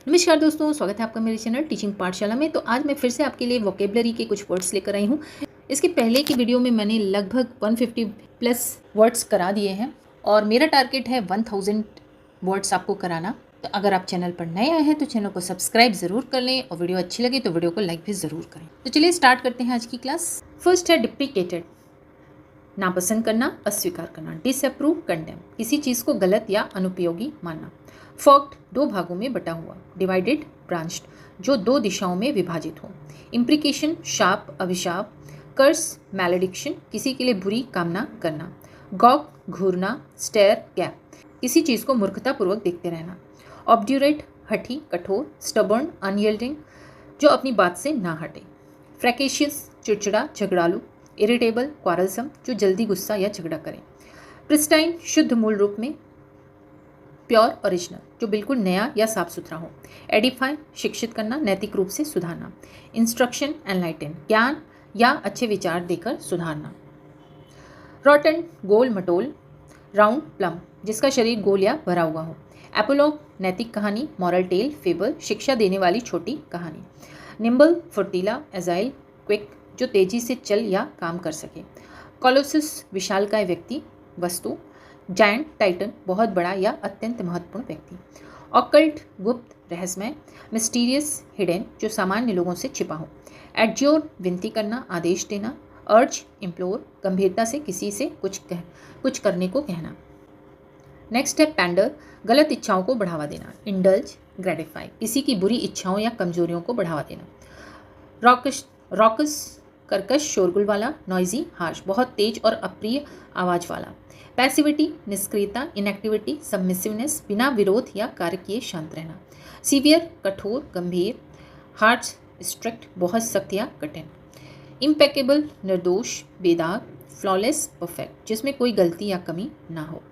नमस्कार दोस्तों, स्वागत है आपका मेरे चैनल टीचिंग पाठशाला में। तो आज मैं फिर से आपके लिए वोकेबलरी के कुछ वर्ड्स लेकर आई हूँ। इसके पहले की वीडियो में मैंने लगभग 150 प्लस वर्ड्स करा दिए हैं और मेरा टारगेट है 1000 वर्ड्स आपको कराना। तो अगर आप चैनल पर नए आए हैं तो चैनल को सब्सक्राइब ज़रूर कर लें और वीडियो अच्छी लगे तो वीडियो को लाइक भी ज़रूर करें। तो चलिए स्टार्ट करते हैं आज की क्लास। फर्स्ट है डिप्रिकेटेड, नापसंद करना, अस्वीकार करना। डिसअप्रूव, कंडेम, किसी चीज़ को गलत या अनुपयोगी मानना। फॉक्ड, दो भागों में बटा हुआ। डिवाइडेड, ब्रांच्ड, जो दो दिशाओं में विभाजित हो। इम्प्रिकेशन, शाप, अभिशाप। कर्स, मैलेडिक्शन, किसी के लिए बुरी कामना करना। गॉग, घूरना। स्टेयर, गैप, किसी चीज़ को मूर्खतापूर्वक देखते रहना। ऑब्ड्यूरेट, हठी, कठोर। स्टबर्न, अनयील्डिंग, जो अपनी बात से ना हटे। फ्रैकेशियस, चिड़चिड़ा, झगड़ालू। इरिटेबल, क्वारलसम, जो जल्दी गुस्सा या झगड़ा करें। प्रिस्टाइन, शुद्ध मूल रूप में। प्योर, ओरिजिनल, जो बिल्कुल नया या साफ सुथरा हो। एडिफाई, शिक्षित करना, नैतिक रूप से सुधारना। इंस्ट्रक्शन, एनलाइटन, ज्ञान या अच्छे विचार देकर सुधारना। रॉटन, गोल मटोल। राउंड, प्लम, जिसका शरीर गोल या भरा हुआ हो। एपोलॉग, नैतिक कहानी, मॉरल टेल, फेबल, शिक्षा देने वाली छोटी कहानी। निम्बल, फुर्तीला, एजाइल, क्विक, जो तेजी से चल या काम कर सके। कोलोसस, विशालकाय व्यक्ति, वस्तु। जायंट, टाइटन, बहुत बड़ा या अत्यंत महत्वपूर्ण व्यक्ति। ऑकल्ट, गुप्त, रहस्यमय। मिस्टीरियस, हिडन, जो सामान्य लोगों से छिपा हो। एडज्योर, विनती करना, आदेश देना। अर्ज, इम्प्लोर, गंभीरता से किसी से कुछ करने को कहना। नेक्स्ट है पैंडर, गलत इच्छाओं को बढ़ावा देना। इंडल्ज, ग्रेटिफाई, किसी की बुरी इच्छाओं या कमजोरियों को बढ़ावा देना। रॉकस, कर्कश, शोरगुल वाला। नॉइजी, हार्श, बहुत तेज और अप्रिय आवाज वाला। पैसिविटी, निष्क्रियता, इनएक्टिविटी, सबमिसिवनेस, बिना विरोध या कार्य किए शांत रहना। सीवियर, कठोर, गंभीर। हार्श, स्ट्रिक्ट, बहुत सख्त या कठिन। इम्पेकेबल, निर्दोष, बेदाग। फ्लॉलेस, परफेक्ट, जिसमें कोई गलती या कमी ना हो।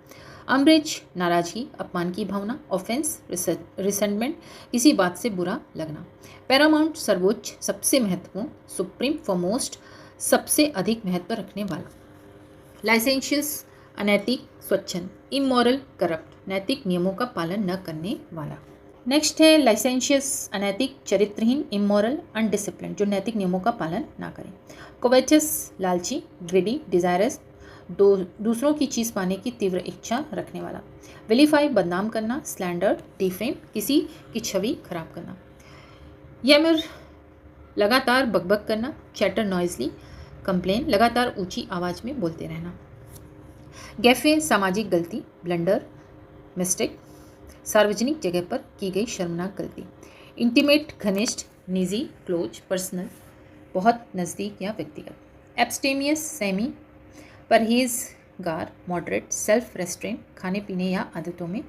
अम्ब्रेज, नाराजगी, अपमान की भावना। ऑफेंस, रिसेंटमेंट, किसी बात से बुरा लगना। पैरामाउंट, सर्वोच्च, सबसे महत्वपूर्ण। सुप्रीम, फॉरमोस्ट, सबसे अधिक महत्व रखने वाला। लाइसेंशियस, अनैतिक, स्वच्छंद। इमोरल, करप्ट, नैतिक नियमों का पालन न करने वाला। नेक्स्ट है लाइसेंशियस, अनैतिक, चरित्रहीन। इमोरल, अनडिसिप्लिन, जो नैतिक नियमों का पालन ना करें। कोवेचस, लालची। ग्रिडी, डिजायरस, दूसरों की चीज़ पाने की तीव्र इच्छा रखने वाला। विलीफाई, बदनाम करना। स्लैंडर, डिफेम, किसी की छवि खराब करना। यमर, लगातार बकबक करना। चैटर, नॉइजली, कंप्लेन, लगातार ऊंची आवाज़ में बोलते रहना। गैफे, सामाजिक गलती। ब्लंडर, मिस्टेक, सार्वजनिक जगह पर की गई शर्मनाक गलती। इंटीमेट, घनिष्ठ, निजी, क्लोज, पर्सनल, बहुत नज़दीक या व्यक्तिगत। एब्स्टेमियस, सेमी, परहेजगार, मॉडरेट, सेल्फ रेस्ट्रेंट, खाने पीने या आदतों में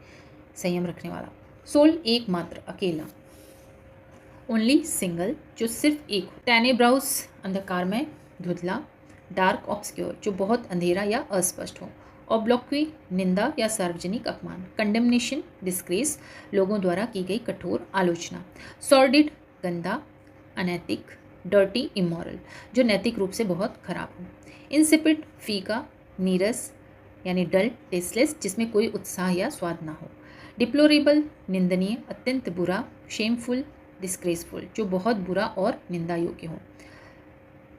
संयम रखने वाला। सोल, एकमात्र, अकेला। ओनली, सिंगल, जो सिर्फ एक हो। टेनेब्राउस, अंधकारमय, धुंधला। डार्क, ऑब्सक्योर, जो बहुत अंधेरा या अस्पष्ट हो। ऑब्लोक्वी, निंदा या सार्वजनिक अपमान। कंडेमनेशन, डिस्ग्रेस, लोगों द्वारा की गई कठोर आलोचना। सॉर्डिड, गंदा, अनैतिक। डर्टी, इमोरल, जो नैतिक रूप से बहुत खराब हो। इंसिपिड, फीका, नीरस यानी डल, टेस्टलेस, जिसमें कोई उत्साह या स्वाद ना हो। डिप्लोरेबल, निंदनीय, अत्यंत बुरा। शेमफुल, डिस्ग्रेसफुल, जो बहुत बुरा और निंदा योग्य हो।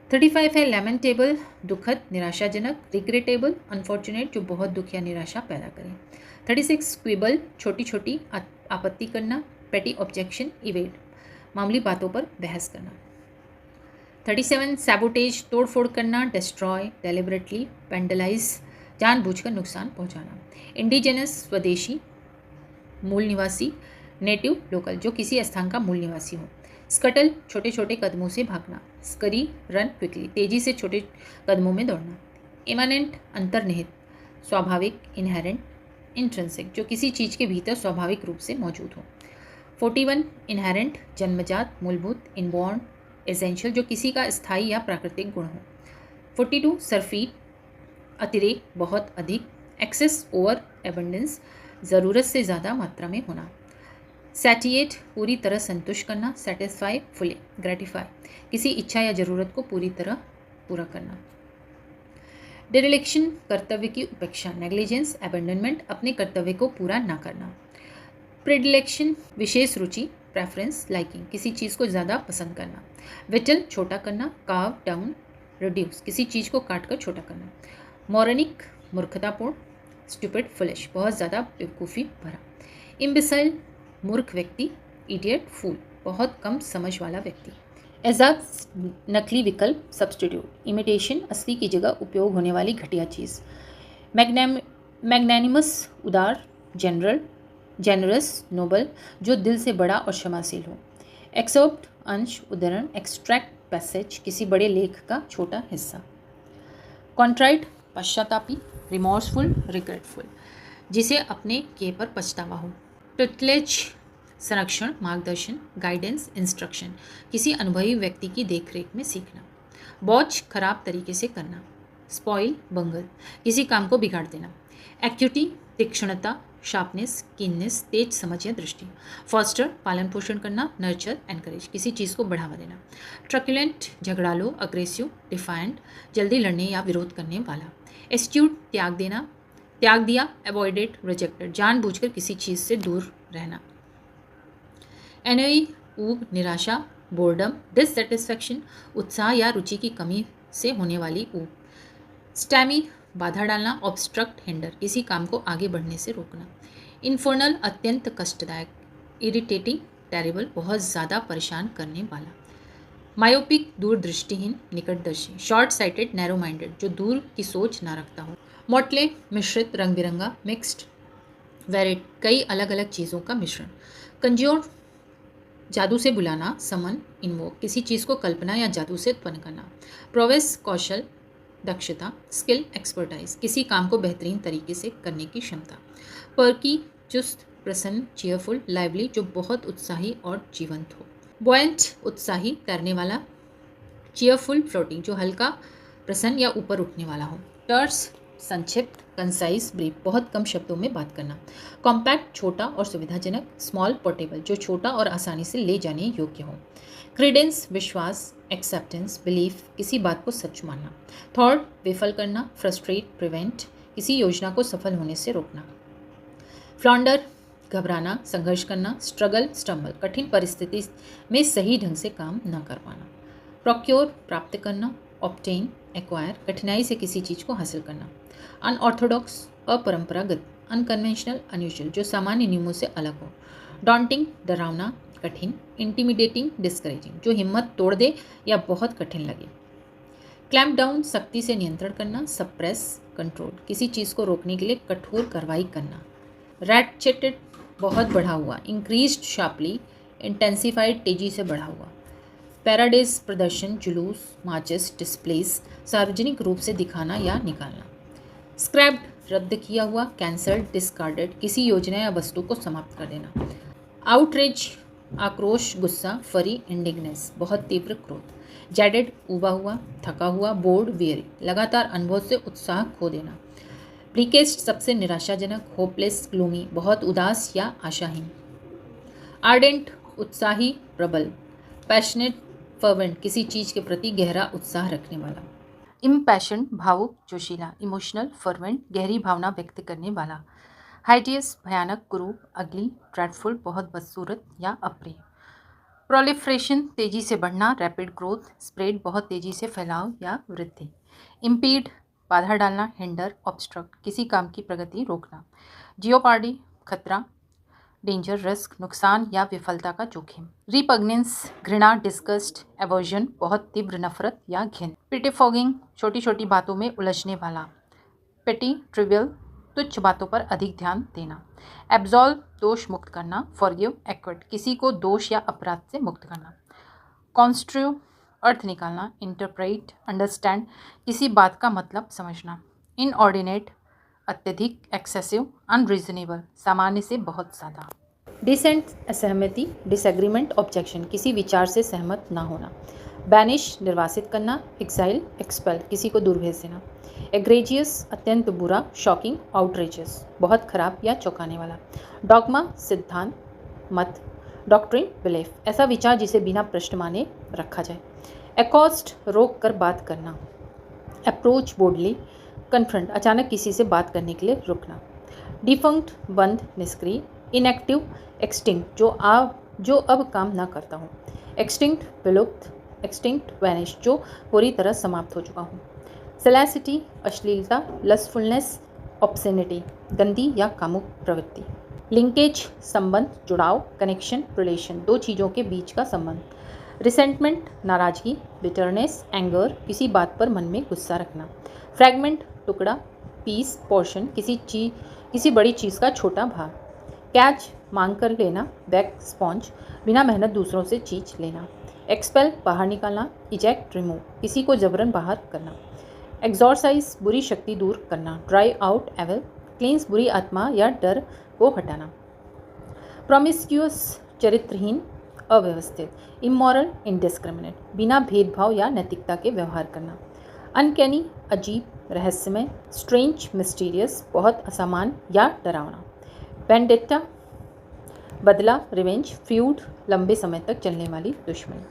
35 है लैमेंटेबल, दुखद, निराशाजनक। रिग्रेटेबल, अनफॉर्चुनेट, जो बहुत दुख या निराशा पैदा करें। 36 क्विबल, छोटी छोटी आपत्ति करना। पेटी ऑब्जेक्शन, इवेड, मामूली बातों पर बहस करना। 37 सैबोटेज, तोड़फोड़ करना। डिस्ट्रॉय, डेलिबरेटली, पेंडलाइज, जानबूझकर नुकसान पहुंचाना। इंडिजिनस, स्वदेशी, मूल निवासी। नेटिव, लोकल, जो किसी स्थान का मूल निवासी हो। स्कटल, छोटे छोटे कदमों से भागना। स्करी, रन क्विकली, तेजी से छोटे कदमों में दौड़ना। इमानेंट, अंतर्निहित, स्वाभाविक। इनहेरेंट, इंट्रिंसिक, जो किसी चीज़ के भीतर स्वाभाविक रूप से मौजूद हो। 41 इनहेरेंट, जन्मजात, मूलभूत। इनबॉर्न, एसेंशियल, जो किसी का स्थायी या प्राकृतिक गुण हो। 42 सरफीट, अतिरेक, बहुत अधिक। एक्सेस, ओवर एबंडेंस, ज़रूरत से ज़्यादा मात्रा में होना। सैटिएट, पूरी तरह संतुष्ट करना। Satisfy, fully. ग्रेटिफाई, किसी इच्छा या ज़रूरत को पूरी तरह पूरा करना। डिरेलिक्शन, कर्तव्य की उपेक्षा। नेग्लिजेंस, अबैंडनमेंट, अपने कर्तव्य को पूरा ना करना। प्रिडिलेक्शन विशेष रुचि, प्रेफरेंस, लाइकिंग किसी चीज़ को ज़्यादा पसंद करना। विटल छोटा करना, कार्व डाउन, रिड्यूस किसी चीज़ को काट कर छोटा करना। मॉरनिक मूर्खतापूर्ण, स्टूपिड फुलिश बहुत ज़्यादा बेवकूफ़ी भरा। इम्बिसाइल मूर्ख व्यक्ति, इडियट फूल बहुत कम समझ वाला व्यक्ति। एजाज नकली विकल्प, सब्स्टिट्यूट, इमिटेशन असली की जगह उपयोग होने वाली घटिया चीज़। मैग्नैनिमस उदार, जनरल जेनरस नोबल जो दिल से बड़ा और क्षमाशील हो। एक्सर्प्ट अंश, उदाहरण, एक्सट्रैक्ट पैसेज किसी बड़े लेख का छोटा हिस्सा। कॉन्ट्राइट पश्चातापी, रिमोर्सफुल, रिग्रेटफुल जिसे अपने किए पर पछतावा हो। टुटलेज संरक्षण, मार्गदर्शन, गाइडेंस, इंस्ट्रक्शन किसी अनुभवी व्यक्ति की देखरेख में सीखना। बॉच खराब तरीके से करना। स्पॉइल बंगल किसी काम को बिगाड़ देना। एक्यूटी तीक्ष्णता, शार्पनेस, कीननेस, तेज समझ या दृष्टि। फॉस्टर पालन पोषण करना। नर्चर एनकरेज किसी चीज़ को बढ़ावा देना। ट्रक्युलेंट झगड़ालू, अग्रेसिव, डिफायंट जल्दी लड़ने या विरोध करने वाला। एस्ट्यूट त्याग देना, त्याग दिया। अवॉइडेड रिजेक्टेड जानबूझकर किसी चीज़ से दूर रहना। एनोई ऊब, निराशा, बोर्डम, डिससेटिस्फैक्शन उत्साह या रुचि की कमी से होने वाली ऊब। स्टैमी बाधा डालना, ऑब्स्ट्रक्ट, हिंडर किसी काम को आगे बढ़ने से रोकना। इन्फर्नल अत्यंत कष्टदायक, इरिटेटिंग, टेरिबल बहुत ज़्यादा परेशान करने वाला। मायोपिक दूरदृष्टिहीन, निकटदर्शी। शॉर्ट साइटेड, नैरो माइंडेड जो दूर की सोच ना रखता हो। मोटले मिश्रित, रंग बिरंगा, मिक्स्ड, वेरिड कई अलग अलग चीज़ों का मिश्रण। कंज्योर जादू से बुलाना, समन, इन्वोक किसी चीज़ को कल्पना या जादू से उत्पन्न करना। प्रोवेस कौशल, दक्षता, स्किल, एक्सपर्टाइज किसी काम को बेहतरीन तरीके से करने की क्षमता। पर्की चुस्त, प्रसन्न, चीयरफुल, लाइवली जो बहुत उत्साही और जीवंत हो। बॉयंट उत्साही, तैरने वाला। चीयरफुल फ्लोटिंग जो हल्का, प्रसन्न या ऊपर उठने वाला हो। टर्स संक्षिप्त, कंसाइज, ब्रीफ बहुत कम शब्दों में बात करना। कॉम्पैक्ट छोटा और सुविधाजनक। स्मॉल पोर्टेबल जो छोटा और आसानी से ले जाने योग्य हो। क्रेडेंस विश्वास, एक्सेप्टेंस, बिलीफ किसी बात को सच मानना। थॉट विफल करना, फ्रस्ट्रेट, प्रिवेंट किसी योजना को सफल होने से रोकना। फ्लॉन्डर घबराना, संघर्ष करना। स्ट्रगल, स्टम्बल कठिन परिस्थिति में सही ढंग से काम न कर पाना। प्रोक्योर प्राप्त करना। ऑब्टेन, एक्वायर कठिनाई से किसी चीज़ को हासिल करना। अनऑर्थोडॉक्स अपरंपरागत, अनकन्वेंशनल, अनयूजुअल जो सामान्य नियमों से अलग हो। डॉन्टिंग डरावना, कठिन। इंटिमिडेटिंग, डिस्करेजिंग जो हिम्मत तोड़ दे या बहुत कठिन लगे। क्लैम्प डाउन सख्ती से नियंत्रण करना। सप्रेस, कंट्रोल किसी चीज़ को रोकने के लिए कठोर कार्रवाई करना। रैटचेटेड बहुत बढ़ा हुआ। इंक्रीज्ड शार्पली, इंटेंसिफाइड तेजी से बढ़ा हुआ। पैराडेज प्रदर्शन, जुलूस, मार्चेस, डिस्प्लेस सार्वजनिक रूप से दिखाना या निकालना। स्क्रैप्ड रद्द किया हुआ। कैंसल्ड, डिस्कार्डेड किसी योजना या वस्तु को समाप्त कर देना। आउटरेज आक्रोश, गुस्सा। फरी, इंडिग्नेस बहुत तीव्र क्रोध। जैडेड उबा हुआ, थका हुआ। बोर्ड, वेरी लगातार अनुभव से उत्साह खो देना। ब्लीकेस्ट सबसे निराशाजनक। होपलेस, ग्लूमी बहुत उदास या आशाहीन। आर्डेंट उत्साही, प्रबल। पैशनेट, फर्वेंट किसी चीज़ के प्रति गहरा उत्साह रखने वाला। इम्पैशन भावुक, जोशीला। इमोशनल, फर्वेंट गहरी भावना व्यक्त करने वाला। हाइडियस भयानक, कुरूप, अगली, ड्रेडफुल बहुत बदसूरत या अप्रिय। प्रोलिफरेशन तेजी से बढ़ना, रैपिड ग्रोथ। स्प्रेड बहुत तेजी से फैलाव या वृद्धि। इम्पीड बाधा डालना, हिंडर, ऑब्स्ट्रक्ट किसी काम की प्रगति रोकना। जियोपार्डी खतरा, डेंजर, रिस्क नुकसान या विफलता का जोखिम। रिपग्नेंस घृणा, डिस्गस्ट, एवर्जन बहुत तीव्र नफरत या घिन। पिटिफॉगिंग छोटी छोटी बातों में उलझने वाला। पेटी ट्रिवियल तुच्छ बातों पर अधिक ध्यान देना। एब्जॉल्व दोष मुक्त करना। फॉरगिव एक्विट किसी को दोष या अपराध से मुक्त करना। कॉन्स्ट्रू अर्थ निकालना। इंटरप्रेट अंडरस्टैंड किसी बात का मतलब समझना। इनऑर्डिनेट अत्यधिक, एक्सेसिव, अनरीजनेबल सामान्य से बहुत ज़्यादा। डिसेंट असहमति, डिसएग्रीमेंट, ऑब्जेक्शन किसी विचार से सहमत ना होना। बैनिश निर्वासित करना। एक्साइल एक्सपेल किसी को दूर भेज देना। एग्रेजियस अत्यंत बुरा, शॉकिंग, आउटरेजियस बहुत खराब या चौंकाने वाला। डॉगमा सिद्धांत, मत। डॉक्ट्रिन बिलीफ ऐसा विचार जिसे बिना प्रश्न माने रखा जाए। एकॉस्ट रोक कर बात करना। अप्रोच बोल्डली, कन्फ्रंट अचानक किसी से बात करने के लिए रुकना। डिफंक्ट बंद, निष्क्रिय। इनएक्टिव, एक्सटिंक्ट, जो अब काम ना करता हूँ। एक्सटिंक्ट, विलुप्त, एक्सटिंक्ट, वैनिश, जो पूरी तरह समाप्त हो चुका हूँ। सेलेसिटी, अश्लीलता, लस्टफुलनेस, ऑब्सेनिटी, गंदी या कामुक प्रवृत्ति। लिंकेज, संबंध, जुड़ाव, कनेक्शन, रिलेशन, दो चीज़ों के बीच का संबंध। रिसेंटमेंट, नाराजगी, बिटरनेस, एंगर, किसी बात पर मन में गुस्सा रखना। फ्रैगमेंट, टुकड़ा, पीस, पोर्शन, किसी बड़ी चीज़ का छोटा भाग। कैच, मांग कर लेना, बैक, स्पॉन्ज, बिना मेहनत दूसरों से चीज लेना। एक्सपेल, बाहर निकालना, इजेक्ट, रिमूव, किसी को जबरन बाहर करना। एक्सॉर्साइज, बुरी शक्ति दूर करना। ड्राई आउट, एवल, क्लींस, बुरी आत्मा या डर को हटाना। प्रोमिस्क्यूअस, चरित्रहीन, अव्यवस्थित। इमोरल, इनडिस्क्रिमिनेट, बिना भेदभाव या नैतिकता के व्यवहार करना। अनकैनी, अजीब, रहस्यमय। स्ट्रेंज, मिस्टीरियस, बहुत असामान्य या डरावना। वेंडेट्टा, बदला, रिवेंज, फ्यूड, लंबे समय तक चलने वाली दुश्मनी।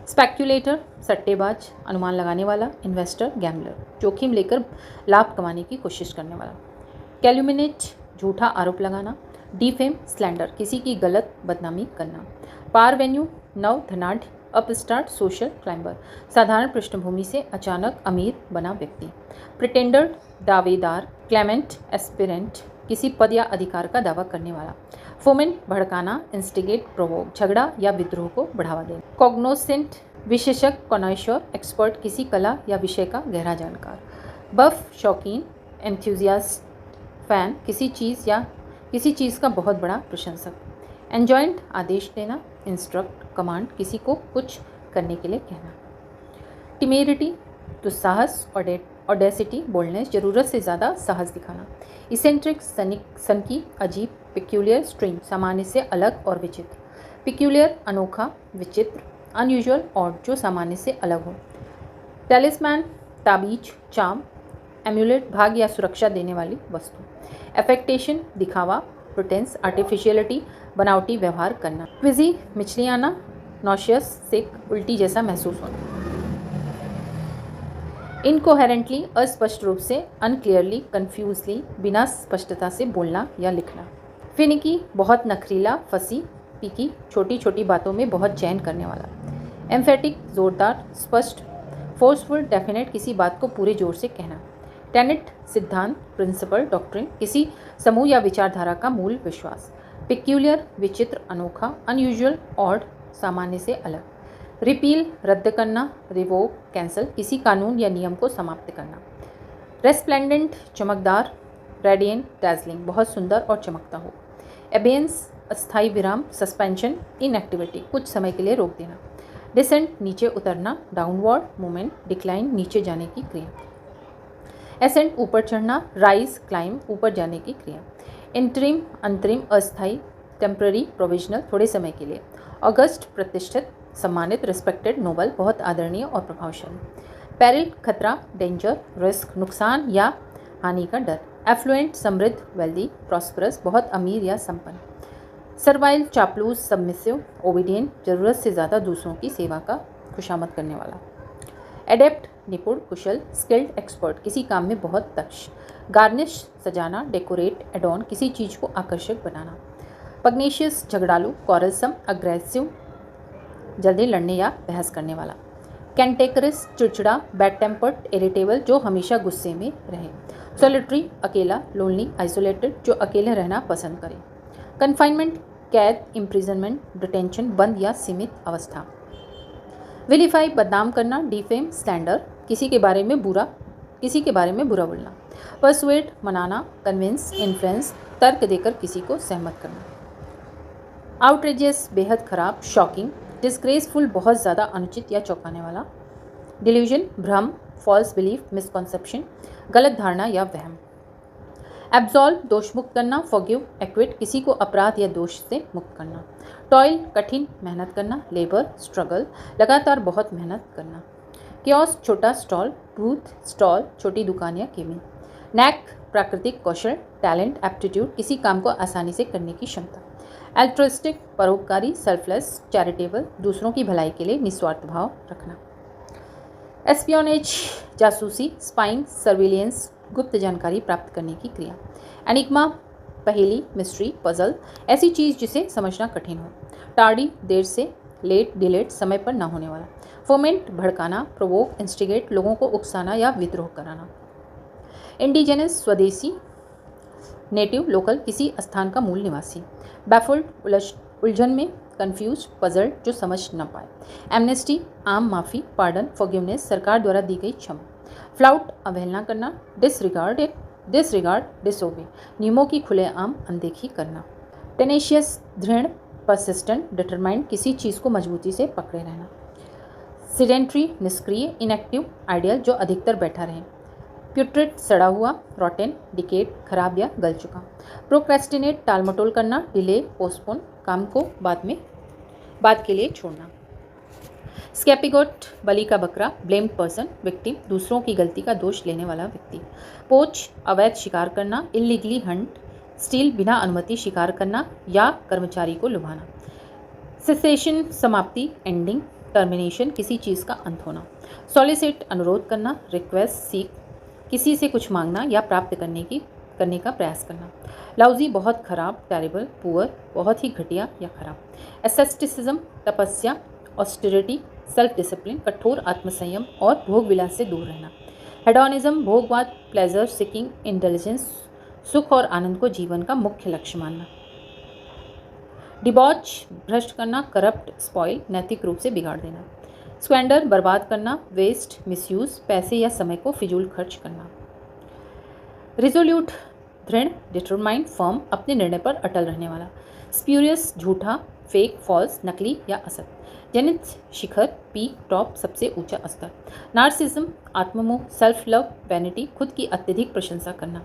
स्पेक्यूलेटर, सट्टेबाज, अनुमान लगाने वाला। इन्वेस्टर, गैम्बलर, जोखिम लेकर लाभ कमाने की कोशिश करने वाला। कैल्यूमिनेट, झूठा आरोप लगाना। डिफेम, स्लैंडर, किसी की गलत बदनामी करना। पारवेन्यू, नव, धनाढ़, अपस्टार्ट, सोशल क्लाइंबर, साधारण पृष्ठभूमि से अचानक अमीर बना व्यक्ति। प्रिटेंडर, दावेदार। क्लेमेंट, एस्पिरेंट, किसी पद या अधिकार का दावा करने वाला। फोमेंट, भड़काना, इंस्टिगेट, प्रोवोक, झगड़ा या विद्रोह को बढ़ावा देना। कॉग्नोसेंट, विशेषज्ञ, कॉनॉइशर, एक्सपर्ट, किसी कला या विषय का गहरा जानकार। बफ, शौकीन, एंथुजियास्ट, फैन, किसी चीज़ का बहुत बड़ा प्रशंसक। एंजॉइंट, आदेश देना। इंस्ट्रक्ट, कमांड, किसी को कुछ करने के लिए कहना। टिमेरिटी, दुस्साहस, ऑडेसिटी, बोल्डनेस, जरूरत से ज़्यादा साहस दिखाना। इसेंट्रिक, सनकी, अजीब। पिक्यूलियर, स्ट्रेंज, सामान्य से अलग और विचित्र। पिक्यूलियर, अनोखा, विचित्र। अनयूजुअल, ऑड, जो सामान्य से अलग हो। टेलिस्मैन, ताबीज, चार्म। एम्यूलेट, भाग या सुरक्षा देने वाली वस्तु। एफेक्टेशन, दिखावा, प्रिटेंस, आर्टिफिशियलिटी, बनावटी व्यवहार करना। क्विजी, मिचलियाना, नॉशियस, सिक, उल्टी जैसा महसूस होना। इनकोहेरेंटली, अस्पष्ट रूप से। अनक्लियरली, कन्फ्यूजली, बिना स्पष्टता से बोलना या लिखना। फिनिकी, बहुत नखरीला, फंसी, पीकी, छोटी छोटी बातों में बहुत चयन करने वाला। एम्फेटिक, जोरदार, स्पष्ट। फोर्सफुल, डेफिनेट, किसी बात को पूरे जोर से कहना। टेनेट, सिद्धांत, प्रिंसिपल, डॉक्ट्रिन, किसी समूह या विचारधारा का मूल विश्वास। पिक्यूलियर, विचित्र, अनोखा। अनयूजुअल, ऑड, सामान्य से अलग। रिपील, रद्द करना। रिवोक, कैंसल, किसी कानून या नियम को समाप्त करना। रेस्प्लेंडेंट, चमकदार। रेडिएंट, डैज़लिंग, बहुत सुंदर और चमकता हो। एबेंस, अस्थायी विराम, सस्पेंशन, इनएक्टिविटी, कुछ समय के लिए रोक देना। डिसेंट, नीचे उतरना। डाउनवर्ड मूवमेंट, डिक्लाइन, नीचे जाने की क्रिया। एसेंट, ऊपर चढ़ना। राइज, क्लाइम, ऊपर जाने की क्रिया। इंटरिम, अंतरिम, अस्थायी। टेम्पररी, प्रोविजनल, थोड़े समय के लिए। ऑगस्ट, प्रतिष्ठित, सम्मानित, रिस्पेक्टेड, नोबल, बहुत आदरणीय और प्रभावशाली। पेरिल, खतरा, डेंजर, रिस्क, नुकसान या हानि का डर। एफ्लुएंट, समृद्ध, वेल्दी, प्रॉस्परस, बहुत अमीर या संपन्न। सर्वाइल, चापलूस, सबमिसिव, ओबीडियंट, जरूरत से ज़्यादा दूसरों की सेवा का खुशामद करने वाला। एडेप्ट, निपुण, कुशल। स्किल्ड, एक्सपर्ट, किसी काम में बहुत दक्ष। गार्निश, सजाना। डेकोरेट, एडॉन, किसी चीज़ को आकर्षक बनाना। पग्नेशियस, झगड़ालू। कॉरलसम, अग्रेसिव, जल्दी लड़ने या बहस करने वाला। कैंटेकरस, चिड़चिड़ा, बैड टेम्पर्ड, इरिटेबल, जो हमेशा गुस्से में रहे। सोलिटरी, अकेला, लोनली, आइसोलेटेड, जो अकेले रहना पसंद करे। कन्फाइनमेंट, कैद, इम्प्रिजनमेंट, डिटेंशन, बंद या सीमित अवस्था। विलीफाई, बदनाम करना। डिफेम, स्लैंडर, किसी के बारे में बुरा बोलना। परसुएड, मनाना। कन्विंस, इन्फ्लुएंस, तर्क देकर किसी को सहमत करना। आउटरेजियस, बेहद खराब, शॉकिंग। डिस्ग्रेसफुल, बहुत ज़्यादा अनुचित या चौंकाने वाला। डिल्यूजन, भ्रम, फॉल्स बिलीफ, मिसकॉन्सेप्शन, गलत धारणा या वहम। एब्सॉल्व, दोष मुक्त करना। फॉरगिव, एक्विट, किसी को अपराध या दोष से मुक्त करना। टॉयल, कठिन, मेहनत करना। लेबर, स्ट्रगल, लगातार बहुत मेहनत करना। कियोस, छोटा स्टॉल। बूथ, स्टॉल, छोटी दुकान या केबिन। नैक, प्राकृतिक कौशल। टैलेंट, एप्टीट्यूड, किसी काम को आसानी से करने की क्षमता। एल्ट्रुइस्टिक, परोपकारी, सेल्फलेस, चैरिटेबल, दूसरों की भलाई के लिए निस्वार्थ भाव रखना। एस्पियोनेज, जासूसी। स्पाइंग, सर्विलियंस, गुप्त जानकारी प्राप्त करने की क्रिया। एनिग्मा, पहेली, मिस्ट्री, पजल, ऐसी चीज़ जिसे समझना कठिन हो। टार्डी, देर से, लेट, डिलेट, समय पर ना होने वाला। फोमेंट, भड़काना, प्रोवोक, इंस्टिगेट, लोगों को उकसाना या विद्रोह कराना। इंडिजेनस, स्वदेशी, नेटिव, लोकल, किसी स्थान का मूल निवासी। बैफल्ड, उलझन में, कंफ्यूज, पजल्ड, जो समझ न पाए। एमनेस्टी, आम माफ़ी, पार्डन, फॉरगिवनेस, सरकार द्वारा दी गई क्षमा। फ्लाउट, अवहेलना करना। डिसरिगार्ड, डिसओबे, नियमों की खुलेआम अनदेखी करना। टेनेशियस, दृढ़, परसिस्टेंट, डिटरमाइंड, किसी चीज़ को मजबूती से पकड़े रहना। सिडेंट्री, निष्क्रिय, इनएक्टिव, आइडियल, जो अधिकतर बैठा रहे। प्यूट्रिड, सड़ा हुआ, रॉटेन, डिकेट, खराब या गल चुका। प्रोक्रेस्टिनेट, टालमटोल करना, डिले, पोस्टपोन, काम को बाद के लिए छोड़ना। स्कैपिगोट, बलि का बकरा, ब्लेम्ड पर्सन, विक्टिम, दूसरों की गलती का दोष लेने वाला व्यक्ति। पोच, अवैध शिकार करना, इलीगली हंट, स्टील, बिना अनुमति शिकार करना या कर्मचारी को लुभाना। सेसेशन, समाप्ति, एंडिंग, टर्मिनेशन, किसी चीज़ का अंत होना। सॉलिसिट, अनुरोध करना, रिक्वेस्ट, सीख, किसी से कुछ मांगना या प्राप्त करने का प्रयास करना। लाउजी, बहुत खराब, टेरिबल, पुअर, बहुत ही घटिया या खराब। एसेस्टिसिज्म, तपस्या, ऑस्टेरिटी, सेल्फ डिसिप्लिन, कठोर आत्मसंयम और भोग विलास से दूर रहना। हेडोनिज्म, भोगवाद, प्लेजर सीकिंग, इंटेलिजेंस, सुख और आनंद को जीवन का मुख्य लक्ष्य मानना। डिबॉच, भ्रष्ट करना, करप्ट, स्पॉइल, नैतिक रूप से बिगाड़ देना। स्क्वेंडर, बर्बाद करना, वेस्ट, मिसयूज, पैसे या समय को फिजूल खर्च करना। रिजोल्यूट, दृढ़, डिटरमाइंड, फर्म, अपने निर्णय पर अटल रहने वाला। स्प्यूरियस, झूठा, फेक, फॉल्स, नकली या असत। जनित, शिखर, पीक, टॉप, सबसे ऊंचा स्तर। नार्सिज्म, आत्ममोह, सेल्फ लव, वैनिटी, खुद की अत्यधिक प्रशंसा करना।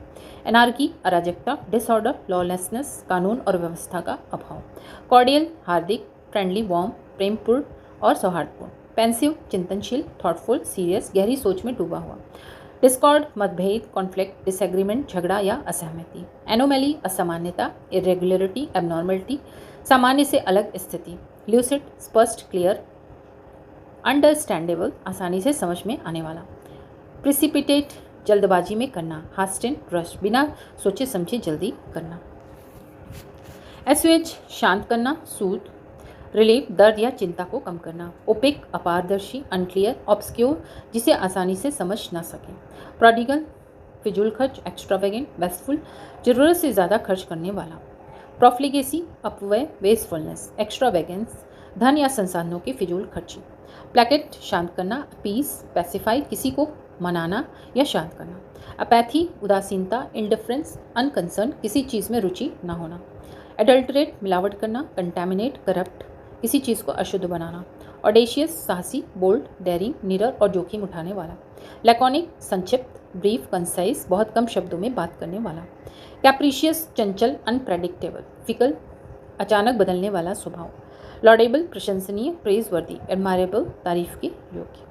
एनार्की, अराजकता, डिसऑर्डर, लॉलेसनेस, कानून और व्यवस्था का अभाव। कॉर्डियल, हार्दिक, फ्रेंडली, वार्म, प्रेमपूर्ण और सौहार्दपूर्ण। पेंसिव, चिंतनशील, थॉटफुल, सीरियस, गहरी सोच में डूबा हुआ। डिस्कॉर्ड, मतभेद, कॉन्फ्लिक्ट, डिसएग्रीमेंट, झगड़ा या असहमति। एनोमैली, असामान्यता, इरेगुलरिटी, एबनॉर्मलिटी, सामान्य से अलग स्थिति। ल्यूसिड, स्पष्ट, क्लियर, अंडरस्टैंडेबल, आसानी से समझ में आने वाला। प्रिसिपिटेट, जल्दबाजी में करना। हास्टेन, रश, बिना सोचे समझे जल्दी करना। एस्वेज, शांत करना, सूद, रिलीफ, दर्द या चिंता को कम करना। ओपेक, अपारदर्शी, अनक्लियर, ऑब्सक्योर, जिसे आसानी से समझ ना सके। प्रोडिगल, फिजूल खर्च, एक्स्ट्रावेगेंट, वेस्टफुल, जरूरत से ज़्यादा खर्च करने वाला। प्रोफ्लिगेसी, अपव्यय, वेस्टफुलनेस, एक्स्ट्रावेगेंस, धन या संसाधनों की फिजूल खर्ची। प्लेकेट, शांत करना, अपीस, पैसिफाई, किसी को मनाना या शांत करना। अपैथी, उदासीनता, इंडिफरेंस, अनकंसर्न, किसी चीज़ में रुचि न होना। एडल्टरेट, मिलावट करना। कंटैमिनेट, करप्ट, किसी चीज़ को अशुद्ध बनाना। ऑडेशियस, साहसी, बोल्ड, डेयरिंग, निडर और जोखिम उठाने वाला। लैकोनिक, संक्षिप्त, ब्रीफ, कंसाइज, बहुत कम शब्दों में बात करने वाला। कैप्रिशियस, चंचल, अनप्रेडिक्टेबल, फिकल, अचानक बदलने वाला स्वभाव। लॉडेबल, प्रशंसनीय, प्रेजवर्दी, एडमायरेबल, तारीफ के योग्य।